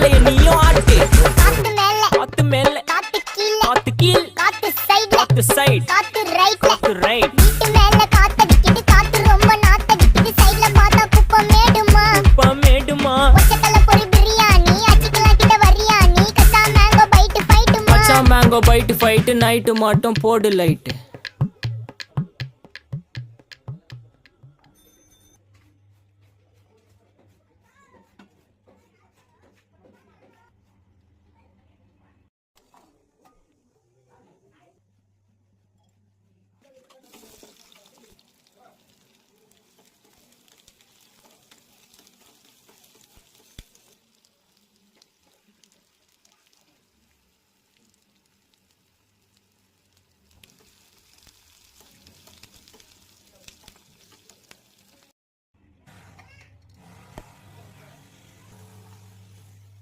காலைய நீயும் ஆட்டு. காத்து மேல காத்து மேல காத்து கீழ காத்து கீழ் காத்து சைடுல காத்து சைடு காத்து ரைட்ல காத்து ரைட். வீட்டு மேல காத்தடிக்குது காத்து ரொம்ப நாத்தடிக்குது சைடுல பார்த்தா குப்பை மேடுமா மேடுமா ஒச்சக்கல்ல பொரி பிரியாணி அச்சிக்கலாம் கிட்ட வரியாணி கச்சா மேங்கோ பைட்டு ஃபைட்டுமா மச்சான் மேங்கோ பைட்டு ஃபைட்டு நைட்டு மட்டும் போடு லைட்டு.